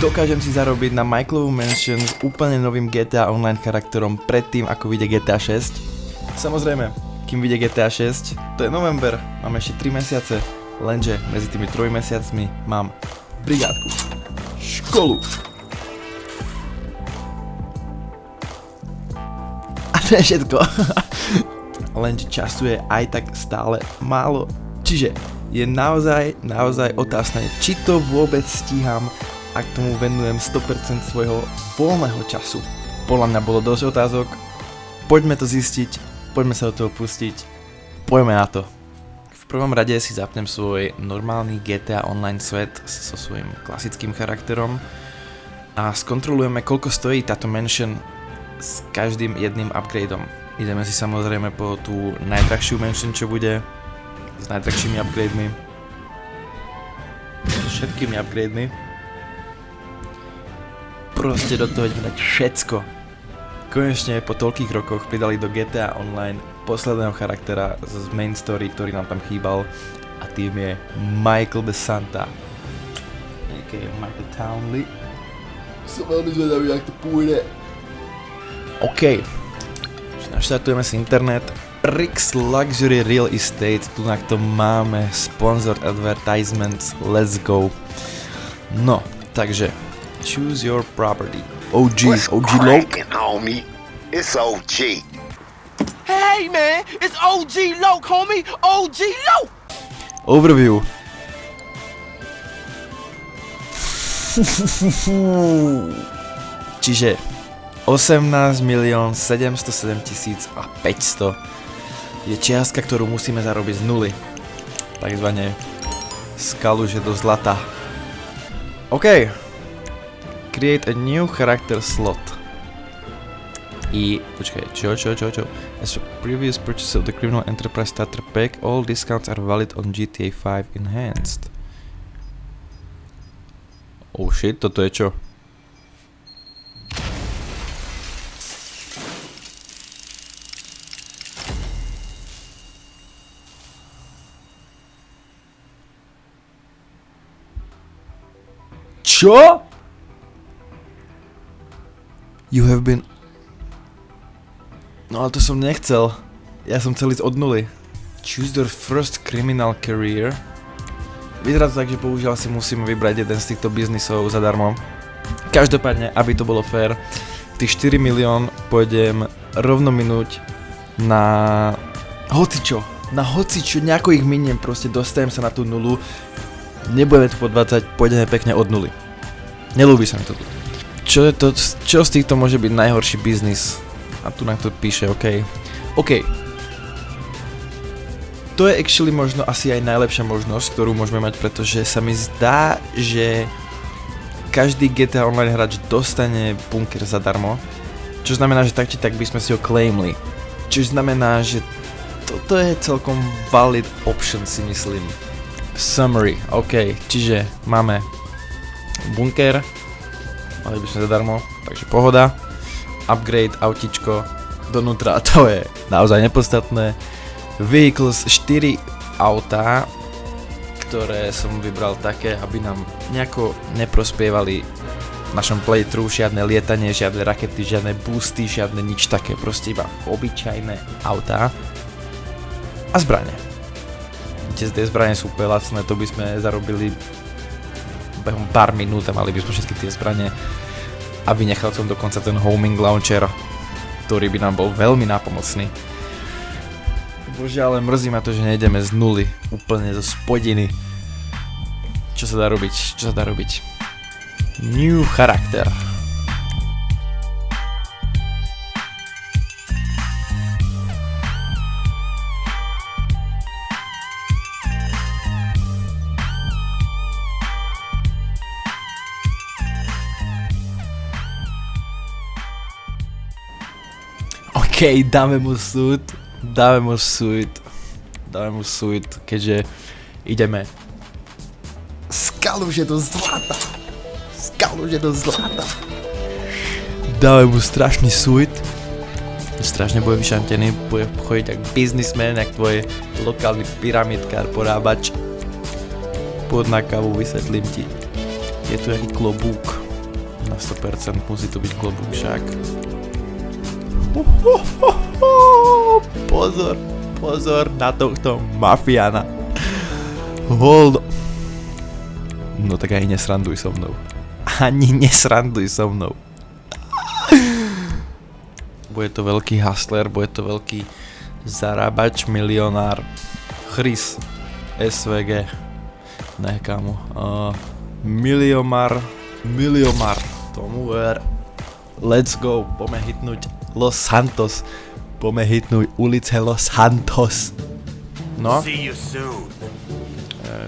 dokážem si zarobiť na Michaelovú Mansion s úplne novým GTA Online charakterom predtým, ako vyjde GTA 6. Samozrejme, kým vyjde GTA 6, to je november, máme ešte 3 mesiace, lenže medzi tými 3 mesiacmi mám brigádku, školu. A to je všetko. Lenže času je aj tak stále málo. Čiže je naozaj otázne, či to vôbec stíham, ak tomu venujem 100% svojho voľného času. Podľa mňa bolo dosť otázok, poďme to zistiť, poďme sa do toho pustiť, poďme na to. V prvom rade si zapnem svoj normálny GTA Online svet so svojím klasickým charakterom a skontrolujeme, koľko stojí táto mansion s každým jedným upgradeom. Ideme si samozrejme po tú najdrahšiu mansion, čo bude, s najdrahšími upgrademi, s všetkými upgrademi. Proste do toho ideme dať všetko. Konečne po toľkých rokoch pridali do GTA Online posledného charaktera z main story, ktorý nám tam chýbal, a tým je Michael de Santa, a.k.a. Michael Townley. Som veľmi zvedavý, jak to pôjde. OK, naštartujeme si internet. Rix Luxury Real Estate, tu na to máme sponsored advertisements, let's go. No, takže choose your property. OG Loke. Homie? It's OG. Hey man, it's OG Loke, homie. OG Loke. Overview. Čiže 18 707 500 je čiastka, ktorú musíme zarobiť z nuly. Takzvané skaluže do zlata. OK. Create a new character slot. Počkaj, čo? As a previous purchase of the Criminal Enterprise Starter Pack, all discounts are valid on GTA 5 Enhanced. Oh shit, toto je čo? Čo? You have been... No ale to som nechcel. Ja som chcel ísť od nuly. Choose your first criminal career. Vyzerá to tak, že bohužiaľ si musíme vybrať jeden z týchto biznisov zadarmo. Každopádne, aby to bolo fair, tých 4 milión pôjdem rovno minúť na hocičo. Na hocičo, nejako ich miniem, proste dostajem sa na tú nulu. Nebudeme tu po 20, pôjdeme pekne od nuly. Nelúbi sa mi to tu. Čo z týchto môže byť najhorší biznis? A tu na to píše, OK. To je actually možno asi aj najlepšia možnosť, ktorú môžeme mať, pretože sa mi zdá, že každý GTA Online hráč dostane bunker zadarmo. Čo znamená, že tak či tak by sme si ho claimli. Čo znamená, že toto je celkom valid option, si myslím. Summary, OK, čiže máme bunker, mali by sme zadarmo, takže pohoda. Upgrade, autičko, donútra, to je naozaj nepodstatné. Vehicles, 4 autá, ktoré som vybral také, aby nám nejako neprospievali v našom playthrough, žiadne lietanie, žiadne rakety, žiadne boosty, žiadne nič také, proste iba obyčajné autá. A zbrane. Tie zbrane sú úplne lacné, to by sme zarobili behom pár minút a mali by sme všetky tie zbrane. A vynechal som dokonca ten homing launcher, ktorý by nám bol veľmi nápomocný. Bože, ale mrzí ma to, že nejdeme z nuly, úplne zo spodiny. Čo sa dá robiť? New charakter. OK, dáme mu suit, keďže ideme skaluže do zlata. Dáme mu strašný suit, strašne bude vyšantený, bude chodiť jak biznismen, jak tvoj lokálny pyramidkár, porábač. Poď na kávu, vysvetlím ti. Je tu jaký klobúk. Na 100% musí to byť klobúk však. Pozor, pozor na tohto mafiána. Hold. No tak ani nesranduj so mnou. Ani nesranduj so mnou. Bude to veľký hustler, bude to veľký zarábač, milionár. Chris. SVG. Ne, kámo. Miliomar. Tomu ver. Let's go. Poďme hitnúť Los Santos. Poďme hitnúť ulice Los Santos. No. See you soon.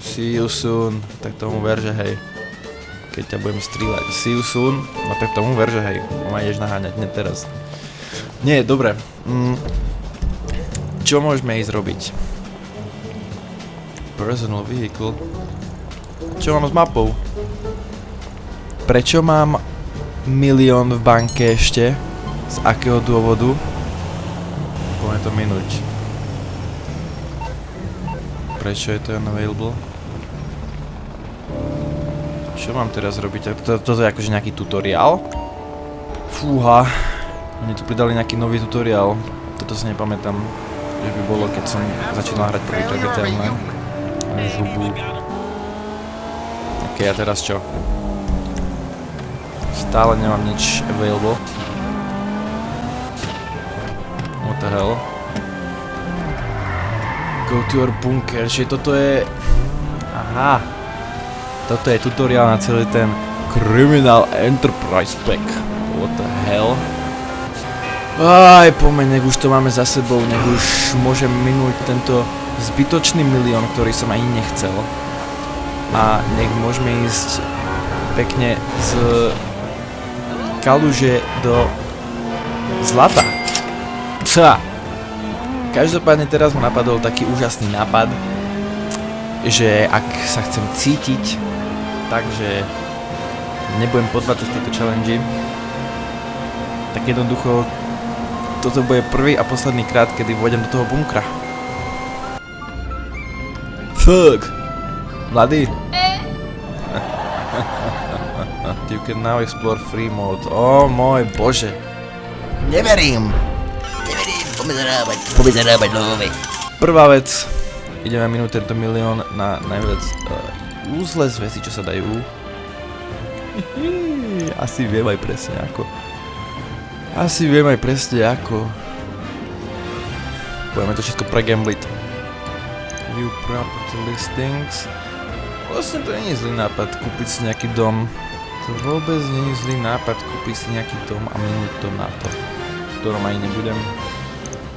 See you soon. Tak tomu ver, že hej. Keď ťa budem strieľať. See you soon. No tak tomu ver, že hej. Ma ideš naháňať, nie teraz. Nie, dobre. Čo môžeme ísť robiť? Personal vehicle. Čo mám s mapou? Prečo mám 1 000 000 v banke ešte? Z akého dôvodu? Poďme to minúť. Prečo je to unavailable? Čo mám teraz robiť? Toto je akože nejaký tutoriál? Fúha. Mne tu pridali nejaký nový tutoriál. Toto si nepamätám, že by bolo, keď som začínal hrať prvýkrát GTA Online. Žubu. Ok, a teraz čo? Stále nemám nič available. What the hell? Go to your bunker, čiže toto je... Aha. Toto je tutoriál na celý ten Criminal Enterprise Pack. What the hell? Aj, pomeň, nech už to máme za sebou, nech už môžem minúť tento zbytočný milión, ktorý som ani nechcel. A nech môžeme ísť pekne z kaluže do zlata. Psa! Každopádne teraz ma napadol taký úžasný nápad, že ak sa chcem cítiť, takže nebudem podvádzať tieto challenge, tak jednoducho toto bude prvý a posledný krát, kedy vôjdem do toho bunkra. Fuck! Mladý? You can now explore free mode. Oh môj bože. Neverím, poďme zarábať love. Prvá vec. Ideme minúť tento milión na najviac useless veci, čo sa dajú. Asi viem aj presne ako. Budeme to všetko pregambliť. View property listings. Vlastne to nie je zlý nápad kúpiť si nejaký dom. To vôbec nie je zlý nápad kúpiť si nejaký dom a minúť to na to. V ktorom ani nebudem.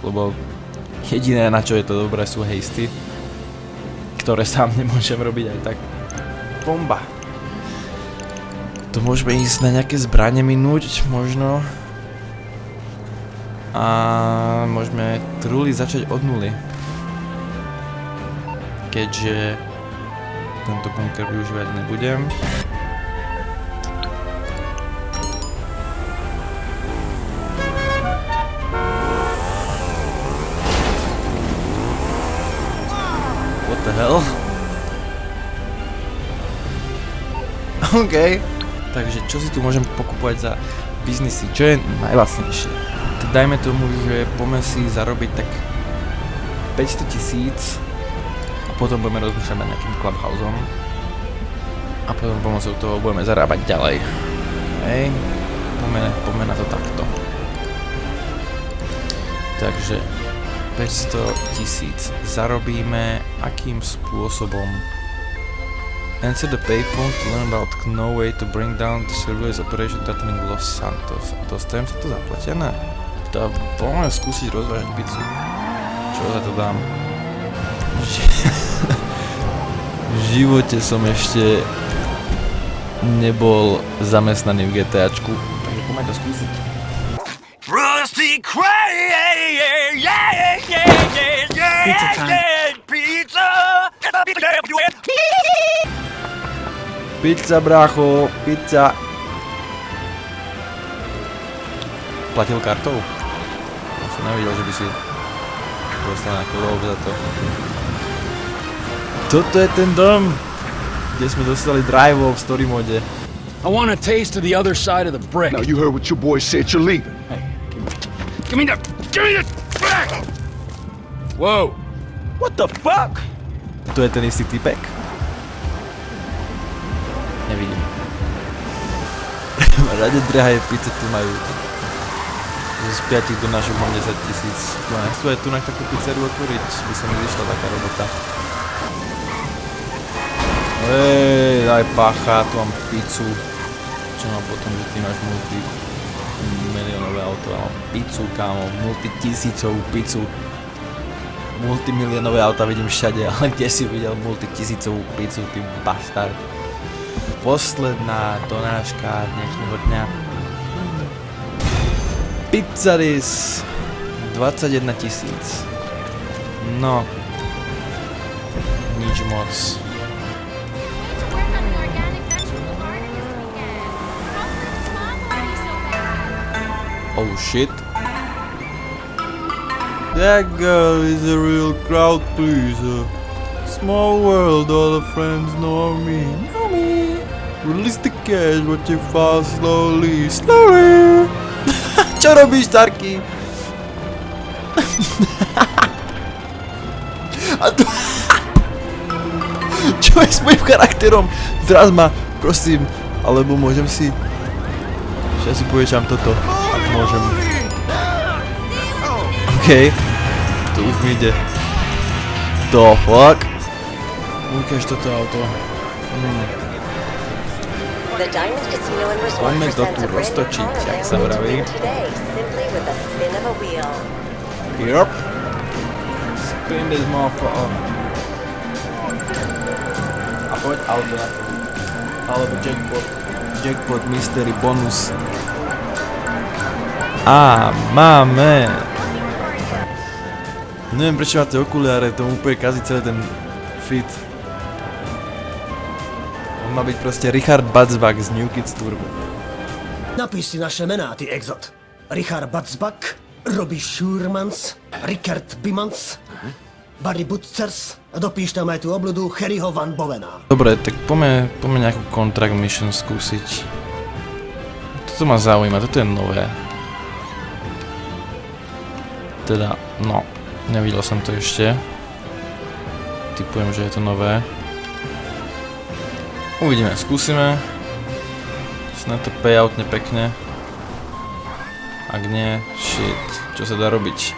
Lebo jediné, na čo je to dobré, sú hasty. Ktoré sám nemôžem robiť aj tak. Bomba. To môžeme ísť na nejaké zbrane minúť, možno. A môžeme truly začať od nuly. Keďže tento bunker využívať nebudem. What the hell? OK. Takže čo si tu môžem pokupovať za biznisy? Čo je najlacnejšie? Tak dajme tomu, že poďme si zarobiť tak 500 000 a potom budeme rozmýšľať nad nejakým clubhouseom a potom pomocou toho budeme zarábať ďalej. Hej, poďme na to takto. Takže 500 000 zarobíme akým spôsobom? Answer the payphone to learn about no way to bring down the surveillance operation threatening Los Santos. Dostajem sa to zaplatené? To poďme skúsiť rozvážať pizzu. Čo za to dám? V živote som ešte nebol zamestnaný v GTAčku, takže poďme to skúsiť. Rusty Craig, Pizza time. pizza. Pizza, brácho, pizza. Platil kartou? Ja som nevidel, že by si dostal nejakú lov za to. Toto je ten dom, kde sme dostali drive v story mode. I want a taste of the other side of the brick. Now you heard what your boy said, you're leaving. Give me the back! Whoa! What the fuck? Tu je ten istý typek? Nevidím. Rade drahé pizze tu majú. Z 5 do našho mám 10 000. No nechcú aj tu na takú pizzeru otvoriť, by sa mi vyšla taká robota. Daj pacha, tu mám pizzu. Čo mám potom, že ty máš multimilionové auto, ja mám pizzu, kámo, multitisícovú pizzu. Multimilionové auta vidím všade, ale kde si videl multitisícovú pizzu, ty bastard. Posledná donáška dnešného dňa. Pizzaris 21 000. No, nič moc. Oh shit. That girl is a real crowd pleaser. Small world, all the friends know me. Know me. Release the cash, watch it fall slowly, slowly. Čo robíš, Starky? A tu... Čo je s mojím charakterom? Zraz ma, prosím, alebo môžem si... Ja si poviečam toto, ak môžem. Okej. To už mi ide. The fuck? Ukáž toto auto. The Diamond Casino and Resort Poďme to presents tu a brand new roztočiť, car jak sa available to vraví. win today, simply with a spin of a wheel. Yup. Spin this motherfucker. A poď auto na to. Alebo jackpot. Jackpot mystery bonus. Máme. Neviem prečo máte okuliare, to úplne kazí celý ten fit. On má byť proste Richard Butzbach z New Kids Turbo. Napiš si naše mená, ty exot. Richard Butzbach, Robbie Schurmans, Rickard Bimans, Barry Butzers a dopíš tam aj tú obľudu Harryho Van Bovena. Dobre, tak poďme nejakú contract mission skúsiť. Toto ma zaujíma, toto je nové. Teda, no, nevidel som to ešte. Tipujem, že je to nové. Uvidíme, skúsime. Snad to payoutne pekne. Ak nie, shit, čo sa dá robiť?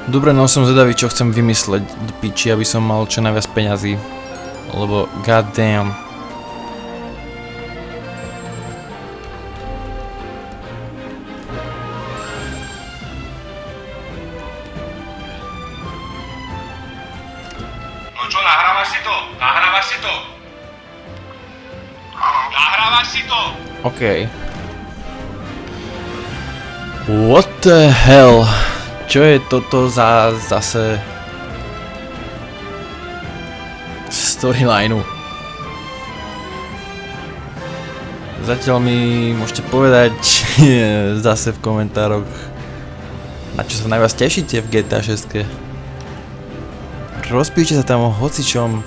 Dobre, no som zvedavý, čo chcem vymysleť do piči, aby som mal čo najviac peňazí. Lebo goddamn. No čo, nahrávaš si to? Nahrávaš si to? Nahrávaš si to? OK. What the hell? Čo je toto za zase storylineu? Zatiaľ mi môžete povedať zase v komentároch, na čo sa najviac tešíte v GTA 6. Rozpíšte sa tam o hocičom.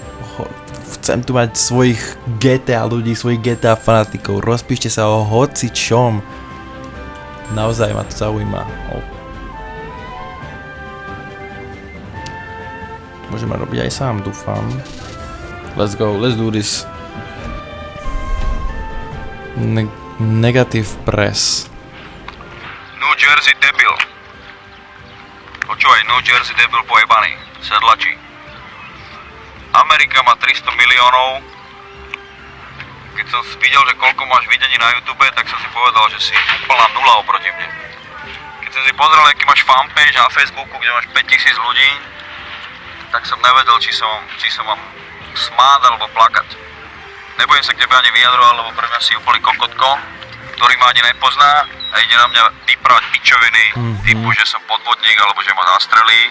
Chcem tu mať svojich GTA ľudí, svojich GTA fanatikov. Rozpíšte sa o hocičom. Naozaj ma to zaujíma. Môžeme robiť aj sám, dúfam. Let's go, let's do this. Negative press. New Jersey debil. Počúvaj, New Jersey debil pojebaný. Sedlačí. Amerika má 300 miliónov. Keď som videl, že koľko máš videní na YouTube, tak som si povedal, že si úplná nula oproti mne. Keď som si pozrel, aký máš fanpage na Facebooku, kde máš 5000 ľudí, tak som nevedel, či som mám smáť alebo plakať. Nebudem sa k tebe ani vyjadrovať, lebo pre mňa si úplný kokotko, ktorý ma ani nepozná a ide na mňa vyprávať pičoviny, typu, že som podvodník alebo že ma zastrelí.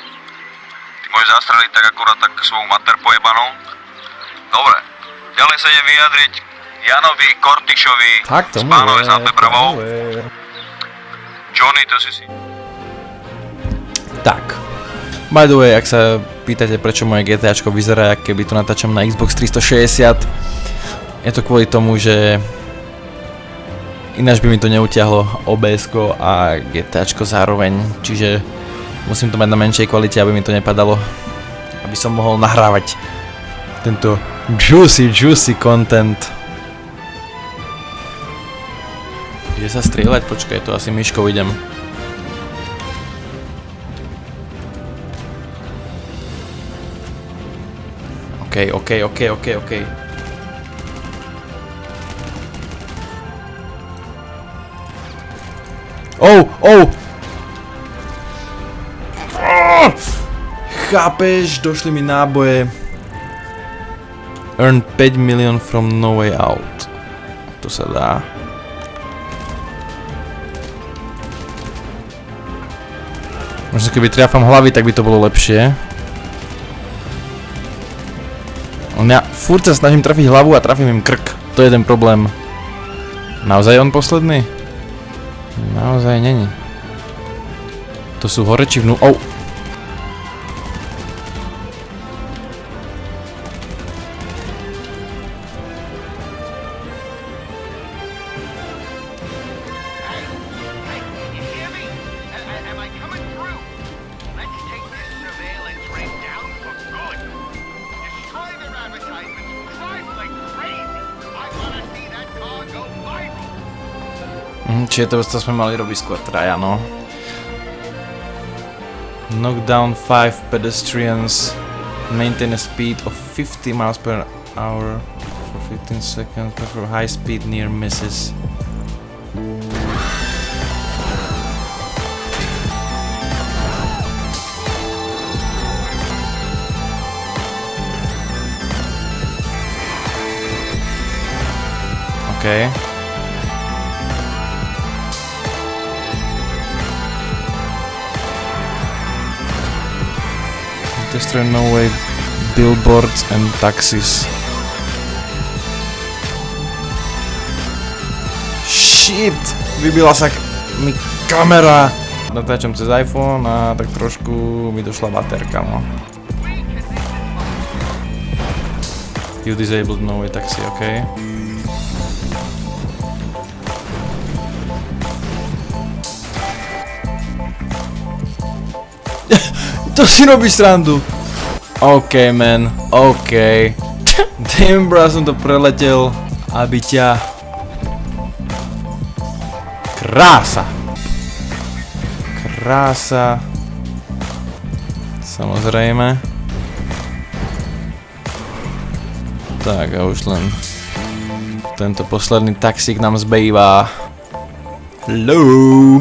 Ty môžeš zastreliť tak akurát tak svoju mater pojebanú. Dobre, ďalej sa ide vyjadriť Janovi Kortišovi z Pánovec nad Bebravou. Johnny, to si... Tak. By the way, ak sa pýtate, prečo moje GTAčko vyzerá, ako keby to natáčam na Xbox 360, Je to kvôli tomu, že ináč by mi to neutiahlo OBS-ko a GTAčko zároveň, čiže musím to mať na menšej kvalite, aby mi to nepadalo, aby som mohol nahrávať tento juicy content. Ide sa strieľať? Počkaj, to asi myškou idem. OK. Chápeš, došli mi náboje. Earn 5 million from No Way Out. To sa dá. Možno keby triafam hlavy, tak by to bolo lepšie. Ja furt sa snažím trafiť hlavu a trafím im krk. To je ten problém. Naozaj on posledný? Naozaj není. To sú hore či vnú... Oh. Čiže to sme mali robiť skôr traja, no. Knock down 5 pedestrians. Maintain a speed of 50 miles per hour for 15 seconds. Prefer high speed near misses. Okay. Destroy No Way billboards and taxis. Shit! Vybila sa mi kamera! Natáčam cez iPhone a tak trošku mi došla baterka, no. You disabled No Way taxi, okay. To si robíš srandu. OK, man. OK. Damn, bro, som to preletel, aby ťa... Krása. Krása. Samozrejme. Tak a už len tento posledný taxík nám zbýva. Hello.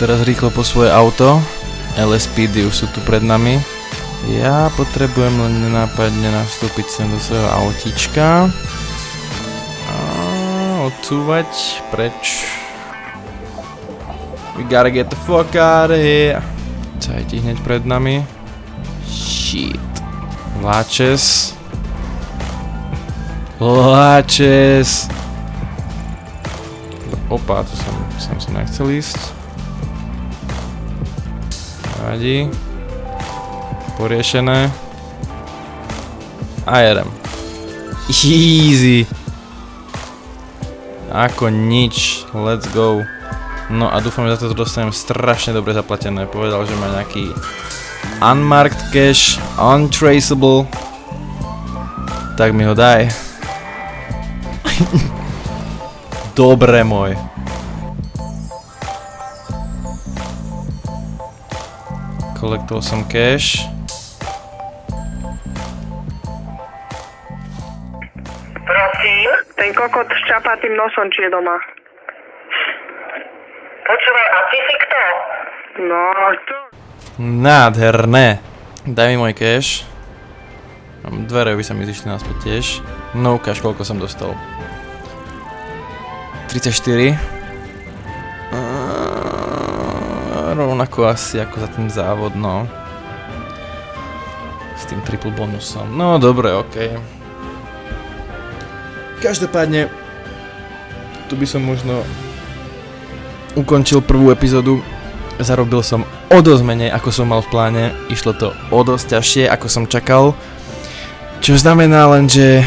Teraz rýchlo po svoje auto. LSPD už sú tu pred nami. Ja potrebujem len nenápadne nastúpiť sem do svojho autíčka. A odsúvať preč. We gotta get the fuck out of here. Cajti hneď pred nami. Shit. Láčes. Opa, to som nechcel ísť. Vadí. Poriešené. A jedem. Easy. Ako nič. Let's go. No a dúfam, že za to dostanem strašne dobre zaplatené. Povedal, že má nejaký unmarked cash, untraceable. Tak mi ho daj. Dobre môj. Kolektol som cash. Prosím? Ten kokot s čapatým nosom, či je doma? Počúvaj, a ty si kto? No, to... Nádherné. Daj mi môj cash. Dvere by sa mi zišli naspäť tiež. No ukáž, koľko som dostal. 34. Rovnako asi ako za ten závod, no. S tým triple bonusom. No dobre, okej. Každopádne, tu by som možno ukončil prvú epizódu. Zarobil som o dosť menej, ako som mal v pláne. Išlo to o dosť ťažšie, ako som čakal. Čo znamená len, že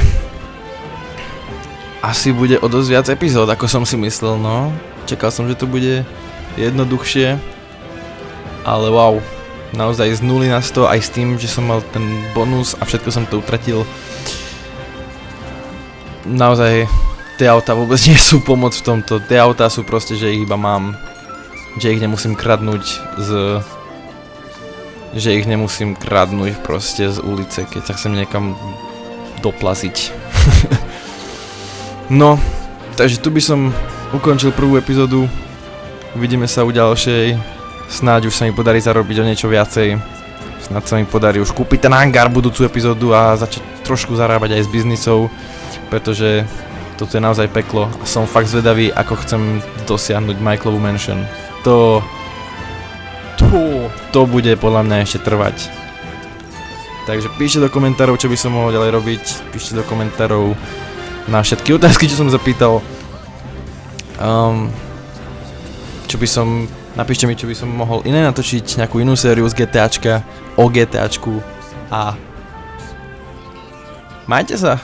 asi bude o dosť viac epizód, ako som si myslel, no. Čakal som, že to bude jednoduchšie. Ale wow, naozaj z 0 na 100, aj s tým, že som mal ten bonus a všetko som to utratil. Naozaj, tie autá vôbec nie sú pomoc v tomto. Tie autá sú proste, že ich iba mám. Že ich nemusím kradnúť proste z ulice, keď sa chcem niekam doplaziť. No, takže tu by som ukončil prvú epizódu. Uvidíme sa u ďalšej. Snáď už sa mi podarí zarobiť o niečo viacej. Snáď sa mi podarí už kúpiť ten hangár budúcu epizódu a začať trošku zarábať aj z biznisov. Pretože toto je naozaj peklo a som fakt zvedavý, ako chcem dosiahnuť Michaelovú mansion. To bude podľa mňa ešte trvať. Takže píšte do komentárov, čo by som mohol ďalej robiť. Píšte do komentárov na všetky otázky, čo som zapýtal. Napíšte mi, čo by som mohol iné natočiť, nejakú inú sériu z GTAčka, o GTAčku a majte sa!